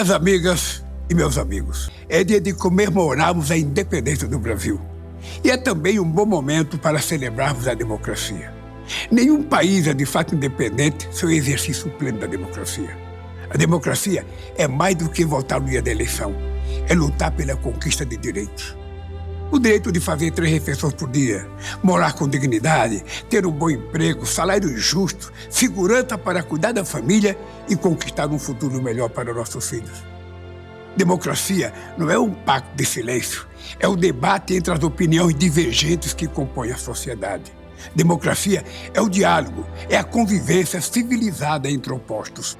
Minhas amigas e meus amigos, é dia de comemorarmos a independência do Brasil. E é também um bom momento para celebrarmos a democracia. Nenhum país é de fato independente sem o exercício pleno da democracia. A democracia é mais do que votar no dia da eleição. É lutar pela conquista de direitos. O direito de fazer 3 refeições por dia, morar com dignidade, ter um bom emprego, salário justo, segurança para cuidar da família e conquistar um futuro melhor para nossos filhos. Democracia não é um pacto de silêncio, é o debate entre as opiniões divergentes que compõem a sociedade. Democracia é o diálogo, é a convivência civilizada entre opostos.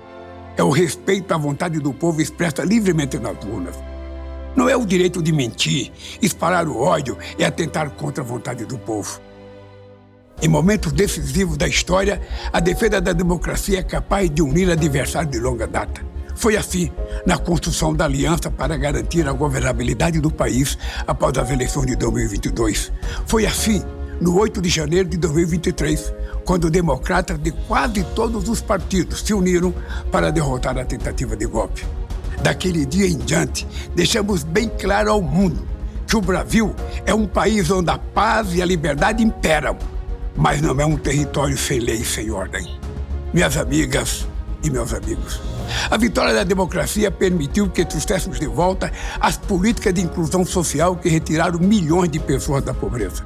É o respeito à vontade do povo expressa livremente nas urnas. Não é o direito de mentir, espalhar o ódio e atentar contra a vontade do povo. Em momentos decisivos da história, a defesa da democracia é capaz de unir adversários de longa data. Foi assim na construção da aliança para garantir a governabilidade do país após as eleições de 2022. Foi assim no 8 de janeiro de 2023, quando democratas de quase todos os partidos se uniram para derrotar a tentativa de golpe. Daquele dia em diante, deixamos bem claro ao mundo que o Brasil é um país onde a paz e a liberdade imperam, mas não é um território sem lei e sem ordem. Minhas amigas e meus amigos, a vitória da democracia permitiu que trouxéssemos de volta as políticas de inclusão social que retiraram milhões de pessoas da pobreza.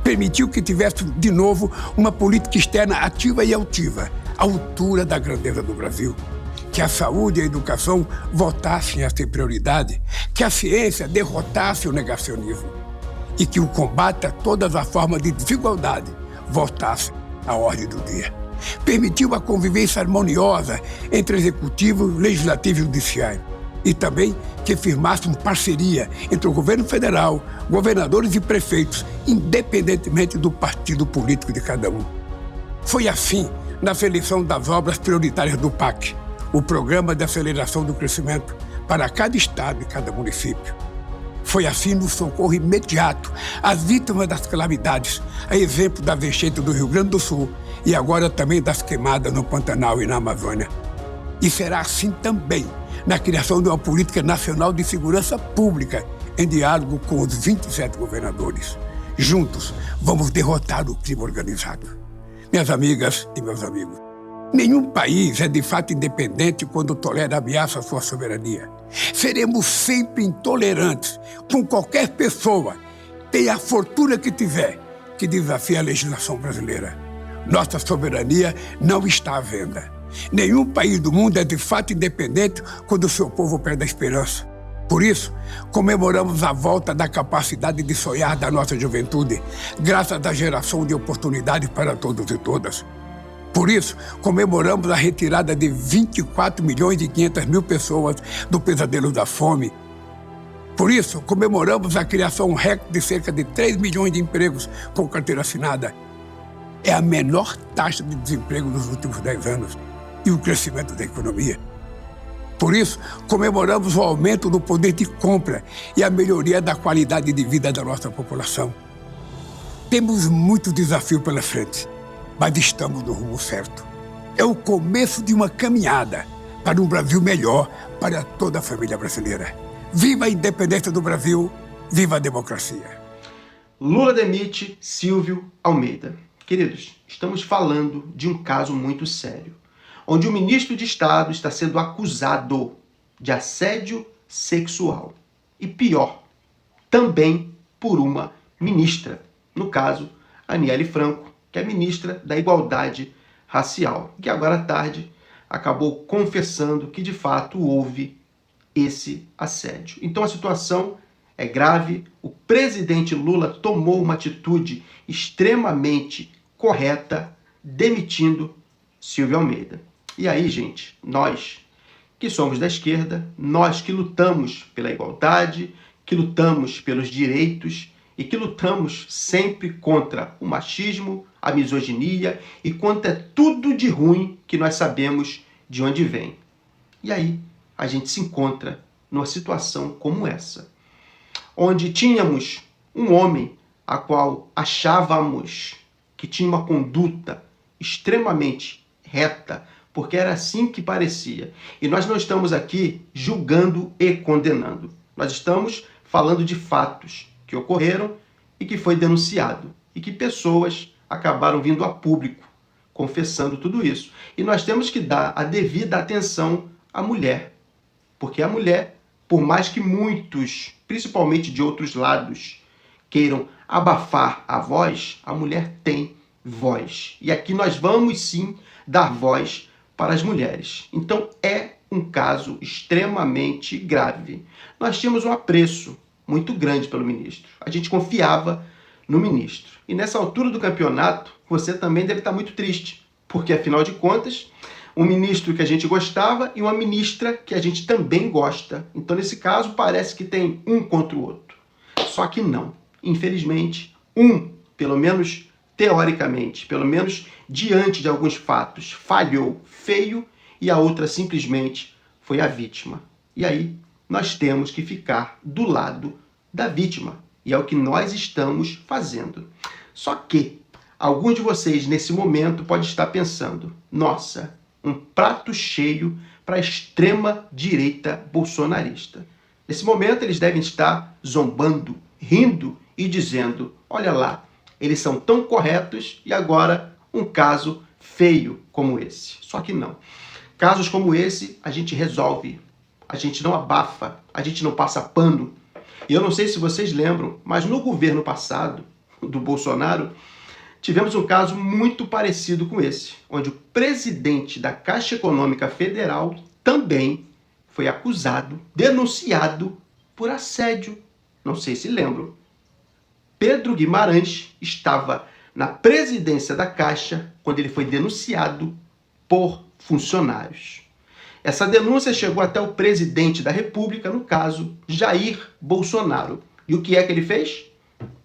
Permitiu que tivéssemos de novo uma política externa ativa e altiva, à altura da grandeza do Brasil. Que a saúde e a educação voltassem a ser prioridade, que a ciência derrotasse o negacionismo e que o combate a todas as formas de desigualdade voltasse à ordem do dia. Permitiu a convivência harmoniosa entre executivo, legislativo e judiciário. E também que firmássemos parceria entre o governo federal, governadores e prefeitos, independentemente do partido político de cada um. Foi assim na seleção das obras prioritárias do PAC, o Programa de Aceleração do Crescimento, para cada estado e cada município. Foi assim no socorro imediato às vítimas das calamidades, a exemplo da enchente do Rio Grande do Sul e agora também das queimadas no Pantanal e na Amazônia. E será assim também na criação de uma política nacional de segurança pública, em diálogo com os 27 governadores. Juntos, vamos derrotar o crime organizado. Minhas amigas e meus amigos, nenhum país é de fato independente quando tolera ameaça à sua soberania. Seremos sempre intolerantes com qualquer pessoa, tenha a fortuna que tiver, que desafie a legislação brasileira. Nossa soberania não está à venda. Nenhum país do mundo é de fato independente quando o seu povo perde a esperança. Por isso, comemoramos a volta da capacidade de sonhar da nossa juventude, graças à geração de oportunidades para todos e todas. Por isso, comemoramos a retirada de 24.500.000 pessoas do pesadelo da fome. Por isso, comemoramos a criação recorde de cerca de 3 milhões de empregos com carteira assinada. É a menor taxa de desemprego nos últimos 10 anos e o crescimento da economia. Por isso, comemoramos o aumento do poder de compra e a melhoria da qualidade de vida da nossa população. Temos muito desafio pela frente, mas estamos no rumo certo. É o começo de uma caminhada para um Brasil melhor para toda a família brasileira. Viva a independência do Brasil, viva a democracia. Lula demite Silvio Almeida. Queridos, estamos falando de um caso muito sério, onde o ministro de Estado está sendo acusado de assédio sexual. E pior, também por uma ministra, no caso, Aniele Franco, que é ministra da Igualdade Racial, que agora à tarde acabou confessando que de fato houve esse assédio. Então a situação é grave, o presidente Lula tomou uma atitude extremamente correta, demitindo Silvio Almeida. E aí, gente, nós que somos da esquerda, nós que lutamos pela igualdade, que lutamos pelos direitos e que lutamos sempre contra o machismo, a misoginia e contra tudo de ruim que nós sabemos de onde vem. E aí a gente se encontra numa situação como essa, onde tínhamos um homem a qual achávamos que tinha uma conduta extremamente reta, porque era assim que parecia. E nós não estamos aqui julgando e condenando. Nós estamos falando de fatos que ocorreram e que foi denunciado. E que pessoas acabaram vindo a público, confessando tudo isso. E nós temos que dar a devida atenção à mulher. Porque a mulher, por mais que muitos, principalmente de outros lados, queiram abafar a voz, a mulher tem voz. E aqui nós vamos sim dar voz para as mulheres. Então é um caso extremamente grave. Nós tínhamos um apreço muito grande pelo ministro. A gente confiava no ministro. E nessa altura do campeonato, você também deve estar muito triste, porque afinal de contas, um ministro que a gente gostava e uma ministra que a gente também gosta. Então nesse caso parece que tem um contra o outro. Só que não. Infelizmente, pelo menos teoricamente, pelo menos diante de alguns fatos, falhou feio e a outra simplesmente foi a vítima. E aí nós temos que ficar do lado da vítima. E é o que nós estamos fazendo. Só que alguns de vocês nesse momento podem estar pensando, nossa, um prato cheio para a extrema-direita bolsonarista. Nesse momento eles devem estar zombando, rindo e dizendo, olha lá, eles são tão corretos e agora um caso feio como esse. Só que não. Casos como esse a gente resolve, a gente não abafa, a gente não passa pano. E eu não sei se vocês lembram, mas no governo passado, do Bolsonaro, tivemos um caso muito parecido com esse, onde o presidente da Caixa Econômica Federal também foi acusado, denunciado por assédio. Não sei se lembram. Pedro Guimarães estava na presidência da Caixa quando ele foi denunciado por funcionários. Essa denúncia chegou até o presidente da República, no caso, Jair Bolsonaro. E o que é que ele fez?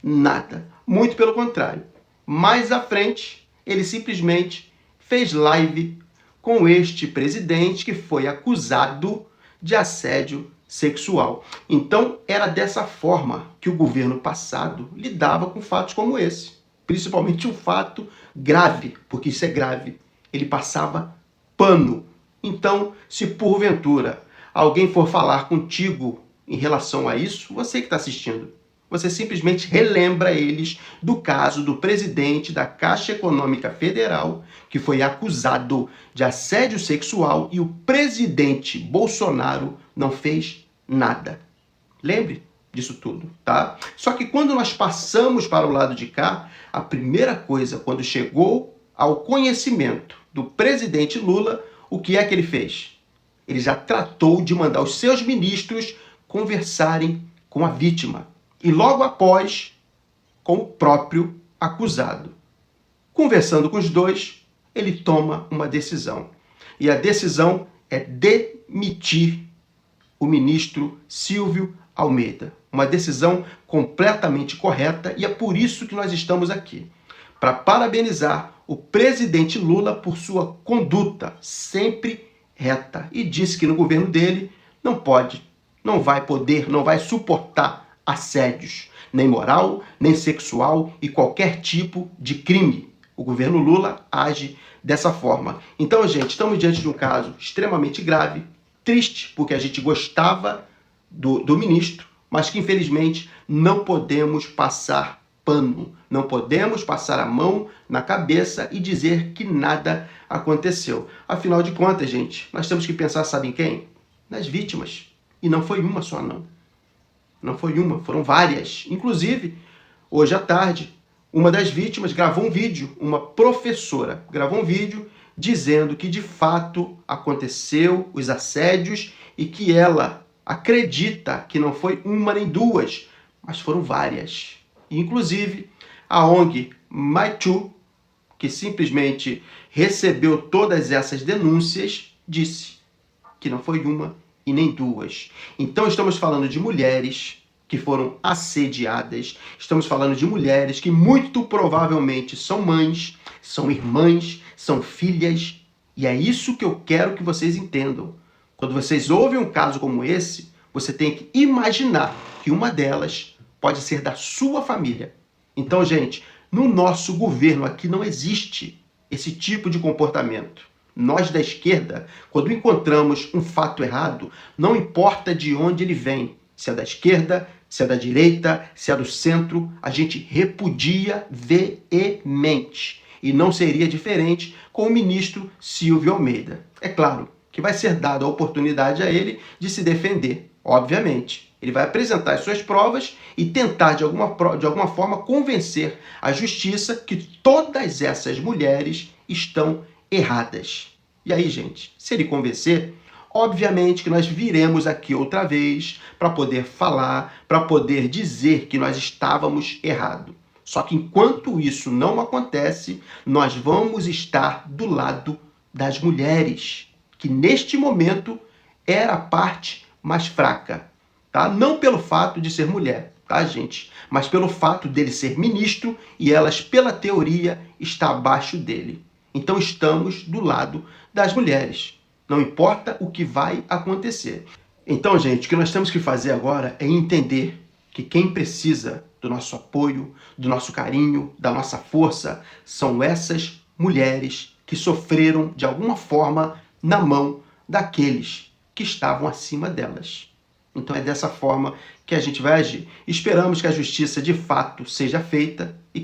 Nada. Muito pelo contrário. Mais à frente, ele simplesmente fez live com este presidente que foi acusado de assédio sexual. Então, era dessa forma que o governo passado lidava com fatos como esse. Principalmente um fato grave, porque isso é grave. Ele passava pano. Então, se porventura alguém for falar contigo em relação a isso, você que está assistindo, você simplesmente relembra eles do caso do presidente da Caixa Econômica Federal, que foi acusado de assédio sexual e o presidente Bolsonaro não fez nada. Lembre disso tudo, tá? Só que quando nós passamos para o lado de cá, a primeira coisa, quando chegou ao conhecimento do presidente Lula, o que é que ele fez? Ele já tratou de mandar os seus ministros conversarem com a vítima. E logo após, com o próprio acusado. Conversando com os dois, ele toma uma decisão. E a decisão é demitir o ministro Silvio Almeida. Uma decisão completamente correta e é por isso que nós estamos aqui. Para parabenizar o presidente Lula por sua conduta sempre reta. E disse que no governo dele não pode, não vai poder, não vai suportar assédios, nem moral, nem sexual e qualquer tipo de crime. O governo Lula age dessa forma. Então, gente, estamos diante de um caso extremamente grave, triste, porque a gente gostava do ministro, mas que infelizmente não podemos passar pano, não podemos passar a mão na cabeça e dizer que nada aconteceu. Afinal de contas, gente, nós temos que pensar, sabe em quem? Nas vítimas. E não foi uma só, não. Não foi uma, foram várias. Inclusive, hoje à tarde, uma das vítimas gravou um vídeo, uma professora gravou um vídeo dizendo que de fato aconteceu os assédios e que ela acredita que não foi uma nem duas, mas foram várias. Inclusive, a ONG MeToo, que simplesmente recebeu todas essas denúncias, disse que não foi uma e nem duas. Então estamos falando de mulheres que foram assediadas, estamos falando de mulheres que muito provavelmente são mães, são irmãs, são filhas, e é isso que eu quero que vocês entendam. Quando vocês ouvem um caso como esse, você tem que imaginar que uma delas pode ser da sua família. Então, gente, no nosso governo aqui não existe esse tipo de comportamento. Nós da esquerda, quando encontramos um fato errado, não importa de onde ele vem, se é da esquerda, se é da direita, se é do centro, a gente repudia veemente. E não seria diferente com o ministro Silvio Almeida. É claro que vai ser dada a oportunidade a ele de se defender, obviamente. Ele vai apresentar as suas provas e tentar, de alguma forma, convencer a justiça que todas essas mulheres estão erradas. E aí, gente, se ele convencer, obviamente que nós viremos aqui outra vez para poder falar, para poder dizer que nós estávamos errados. Só que enquanto isso não acontece, nós vamos estar do lado das mulheres, que neste momento era a parte mais fraca, tá? Não pelo fato de ser mulher, tá, gente? Mas pelo fato dele ser ministro e elas, pela teoria, está abaixo dele. Então estamos do lado das mulheres. Não importa o que vai acontecer. Então, gente, o que nós temos que fazer agora é entender que quem precisa do nosso apoio, do nosso carinho, da nossa força, são essas mulheres que sofreram de alguma forma na mão daqueles que estavam acima delas. Então é dessa forma que a gente vai agir. Esperamos que a justiça de fato seja feita e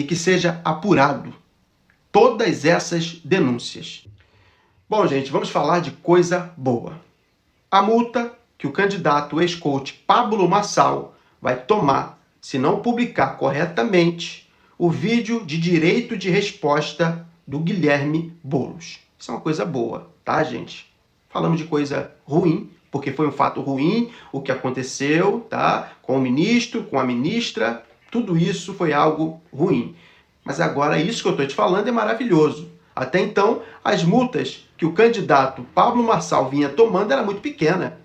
que seja apurado todas essas denúncias. Bom, gente, vamos falar de coisa boa. A multa que o candidato ex-coach Pablo Marçal vai tomar se não publicar corretamente o vídeo de direito de resposta do Guilherme Boulos. Isso é uma coisa boa, tá, gente? Falamos de coisa ruim, porque foi um fato ruim o que aconteceu, tá? Com o ministro, com a ministra, tudo isso foi algo ruim. Mas agora isso que eu estou te falando é maravilhoso. Até então, as multas que o candidato Pablo Marçal vinha tomando era muito pequena.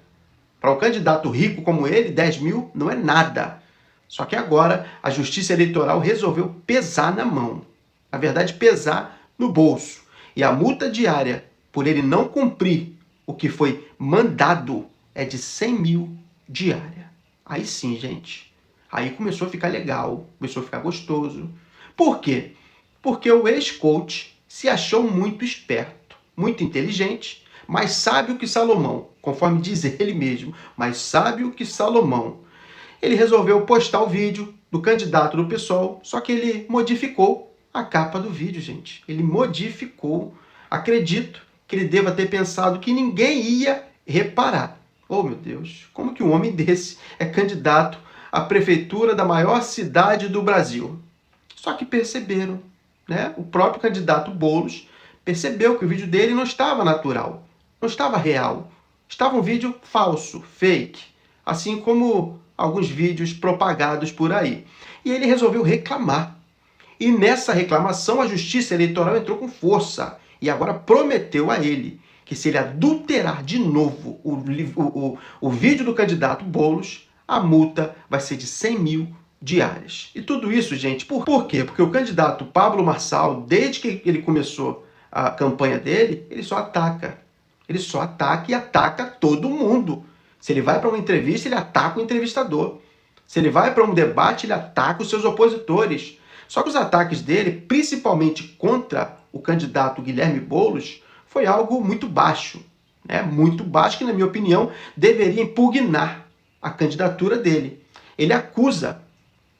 Para um candidato rico como ele, 10 mil não é nada. Só que agora a Justiça Eleitoral resolveu pesar na mão. Na verdade, pesar no bolso. E a multa diária, por ele não cumprir o que foi mandado, é de 100 mil diária. Aí sim, gente. Aí começou a ficar legal, começou a ficar gostoso. Por quê? Porque o ex-coach se achou muito esperto, muito inteligente, mais sábio que Salomão, conforme diz ele mesmo, mais sábio que Salomão. Ele resolveu postar o vídeo do candidato do PSOL, só que ele modificou a capa do vídeo, gente. Ele modificou. Acredito que ele deva ter pensado que ninguém ia reparar. Oh, meu Deus, como que um homem desse é candidato à prefeitura da maior cidade do Brasil? Só que perceberam, né? O próprio candidato Boulos percebeu que o vídeo dele não estava natural, não estava real. Estava um vídeo falso, fake, assim como alguns vídeos propagados por aí. E ele resolveu reclamar. E nessa reclamação a Justiça Eleitoral entrou com força e agora prometeu a ele que se ele adulterar de novo o vídeo do candidato Boulos, a multa vai ser de 100 mil diárias. E tudo isso, gente, por quê? Porque o candidato Pablo Marçal, desde que ele começou a campanha dele, ele só ataca. Ele só ataca e ataca todo mundo. Se ele vai para uma entrevista, ele ataca o entrevistador. Se ele vai para um debate, ele ataca os seus opositores. Só que os ataques dele, principalmente contra o candidato Guilherme Boulos, foi algo muito baixo. Né? Muito baixo, que, na minha opinião, deveria impugnar a candidatura dele. Ele acusa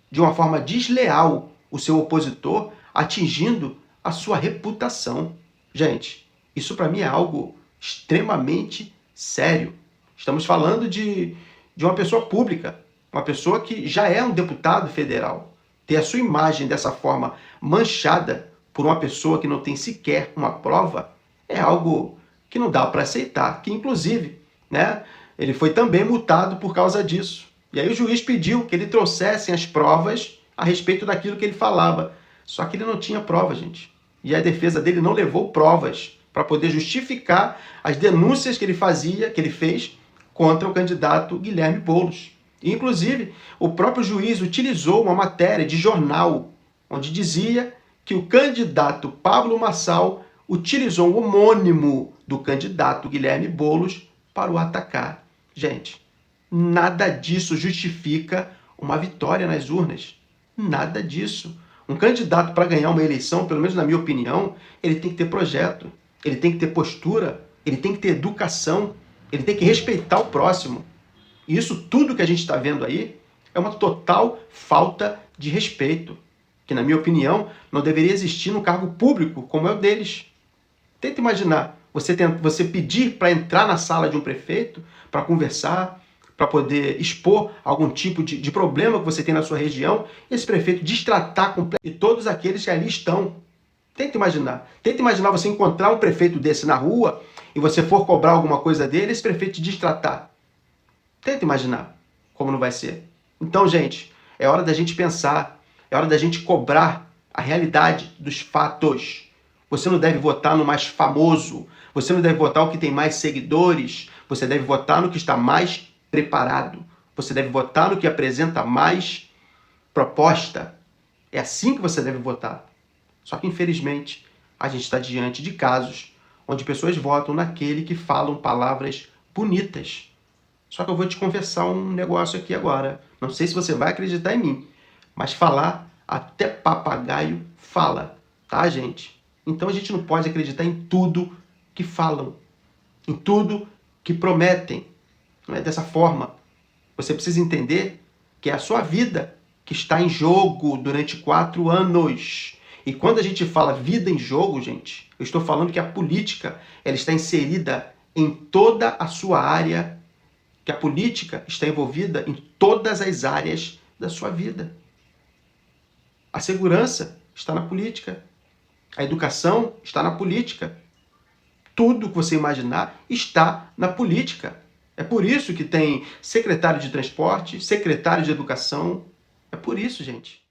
de uma forma desleal o seu opositor, atingindo a sua reputação. Gente, isso para mim é algo extremamente sério. Estamos falando de uma pessoa pública, uma pessoa que já é um deputado federal. Ter a sua imagem dessa forma manchada por uma pessoa que não tem sequer uma prova é algo que não dá para aceitar. Que, inclusive, né, ele foi também multado por causa disso. E aí o juiz pediu que ele trouxessem as provas a respeito daquilo que ele falava. Só que ele não tinha prova, gente. E a defesa dele não levou provas para poder justificar as denúncias que ele fez contra o candidato Guilherme Boulos. E, inclusive, o próprio juiz utilizou uma matéria de jornal onde dizia que o candidato Pablo Marçal utilizou o homônimo do candidato Guilherme Boulos para o atacar. Gente, nada disso justifica uma vitória nas urnas. Nada disso. Um candidato, para ganhar uma eleição, pelo menos na minha opinião, ele tem que ter projeto, ele tem que ter postura, ele tem que ter educação, ele tem que respeitar o próximo. E isso tudo que a gente está vendo aí é uma total falta de respeito, que, na minha opinião, não deveria existir num cargo público como é o deles. Tenta imaginar, você pedir para entrar na sala de um prefeito, para conversar, para poder expor algum tipo de problema que você tem na sua região, e esse prefeito destratar completamente e todos aqueles que ali estão. Tenta imaginar você encontrar um prefeito desse na rua e você for cobrar alguma coisa dele, esse prefeito te destratar. Tenta imaginar como não vai ser. Então, gente, é hora da gente pensar, é hora da gente cobrar a realidade dos fatos. Você não deve votar no mais famoso, você não deve votar no que tem mais seguidores, você deve votar no que está mais preparado, você deve votar no que apresenta mais proposta. É assim que você deve votar. Só que, infelizmente, a gente está diante de casos onde pessoas votam naquele que falam palavras bonitas. Só que eu vou te confessar um negócio aqui agora. Não sei se você vai acreditar em mim, mas falar até papagaio fala, tá, gente? Então a gente não pode acreditar em tudo que falam, em tudo que prometem. Não é dessa forma. Você precisa entender que é a sua vida que está em jogo durante 4 anos. E quando a gente fala vida em jogo, gente, eu estou falando que a política ela está inserida em toda a sua área, que a política está envolvida em todas as áreas da sua vida. A segurança está na política. A educação está na política. Tudo que você imaginar está na política. É por isso que tem secretário de transporte, secretário de educação. É por isso, gente.